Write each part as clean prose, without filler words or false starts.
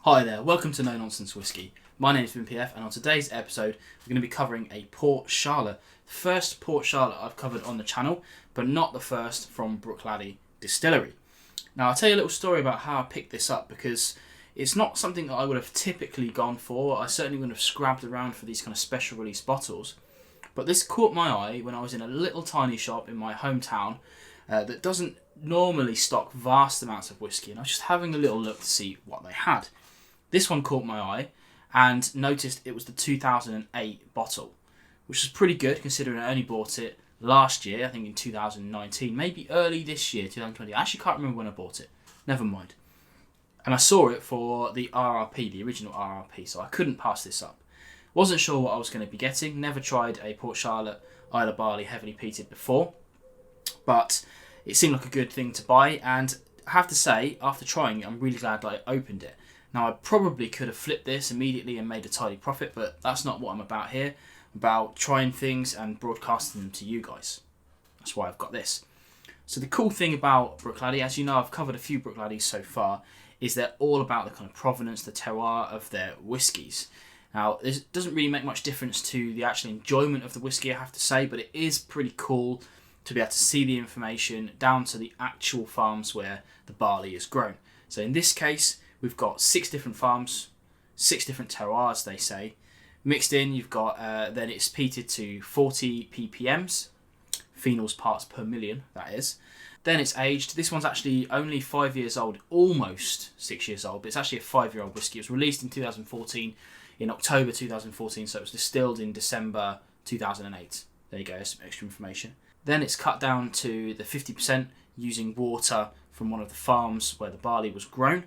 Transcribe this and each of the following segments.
Hi there, welcome to Nonsense Whisky. My name is PF, and on today's episode we're going to be covering a Port Charlotte. The first Port Charlotte I've covered on the channel, but not the first from Bruichladdich Distillery. Now I'll tell you a little story about how I picked this up, because it's not something that I would have typically gone for. I certainly wouldn't have scrabbed around for these kind of special release bottles. But this caught my eye when I was in a little tiny shop in my hometown that doesn't normally stock vast amounts of whisky, and I was just having a little look to see what they had. This one caught my eye and noticed it was the 2008 bottle, which is pretty good considering I only bought it last year, I think in 2019, maybe early this year, 2020. I actually can't remember when I bought it. Never mind. And I saw it for the RRP, the original RRP, so I couldn't pass this up. Wasn't sure what I was going to be getting. Never tried a Port Charlotte Islay Barley heavily peated before, but it seemed like a good thing to buy, and I have to say, after trying it, I'm really glad that I opened it. Now, I probably could have flipped this immediately and made a tidy profit, but that's not what I'm about here. I'm about trying things and broadcasting them to you guys. That's why I've got this. So the cool thing about Bruichladdich, as you know, I've covered a few Bruichladdich so far, is they're all about the kind of provenance, the terroir of their whiskies. Now, this doesn't really make much difference to the actual enjoyment of the whisky, I have to say, but it is pretty cool to be able to see the information down to the actual farms where the barley is grown. So in this case, we've got 6 different farms, 6 different terroirs, they say. Mixed in, you've got, then it's peated to 40 ppms, phenols parts per million, that is. Then it's aged. This one's actually only 5 years old, almost 6 years old, but it's actually a 5-year-old whisky. It was released in 2014, in October 2014, so it was distilled in December 2008. There you go, some extra information. Then it's cut down to the 50% using water from one of the farms where the barley was grown,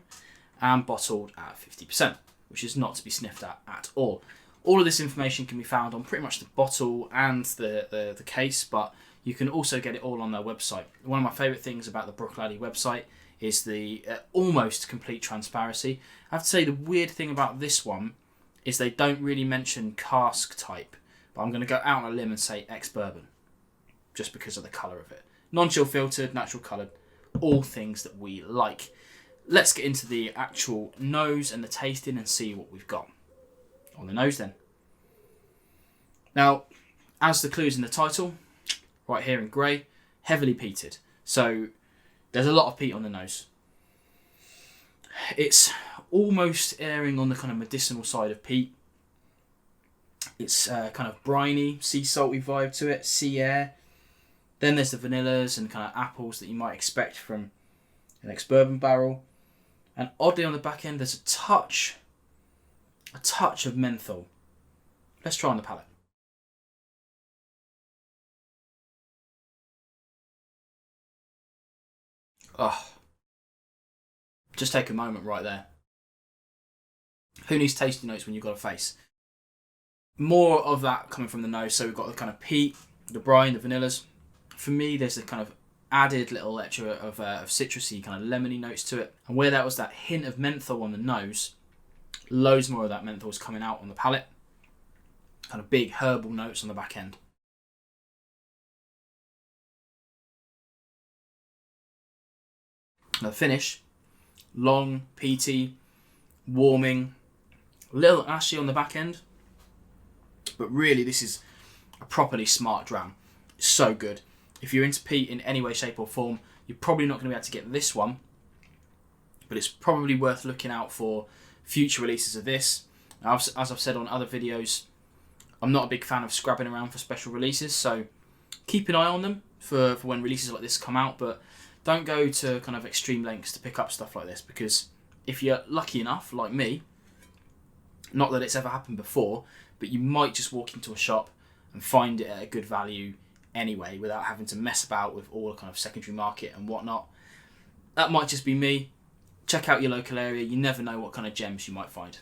and bottled at 50%, which is not to be sniffed at all. All of this information can be found on pretty much the bottle and the case, but you can also get it all on their website. One of my favourite things about the Bruichladdich website is the almost complete transparency. I have to say the weird thing about this one is they don't really mention cask type, but I'm going to go out on a limb and say ex-bourbon, just because of the colour of it. Non-chill filtered, natural coloured, all things that we like. Let's get into the actual nose and the tasting and see what we've got. On the nose then. Now, as the clue's in the title, right here in grey, heavily peated. So there's a lot of peat on the nose. It's almost erring on the kind of medicinal side of peat. It's kind of briny, sea salty vibe to it, sea air. Then there's the vanillas and kind of apples that you might expect from an ex-bourbon barrel. And oddly on the back end, there's a touch of menthol. Let's try on the palate. Oh, just take a moment right there. Who needs tasty notes when you've got a face? More of that coming from the nose. So we've got the kind of peat, the brine, the vanillas. For me, there's a kind of added little extra of citrusy, kind of lemony notes to it. And where that was that hint of menthol on the nose, loads more of that menthol is coming out on the palate. Kind of big herbal notes on the back end. Now the finish, long, peaty, warming, a little ashy on the back end. But really, this is a properly smart dram. It's so good. If you're into peat in any way, shape or form, you're probably not going to be able to get this one, but it's probably worth looking out for future releases of this. Now, as I've said on other videos, I'm not a big fan of scrabbing around for special releases, so keep an eye on them for when releases like this come out, but don't go to kind of extreme lengths to pick up stuff like this, because if you're lucky enough, like me, not that it's ever happened before, but you might just walk into a shop and find it at a good value anyway, without having to mess about with all the kind of secondary market and whatnot. That might just be me. Check out your local area. You never know what kind of gems you might find.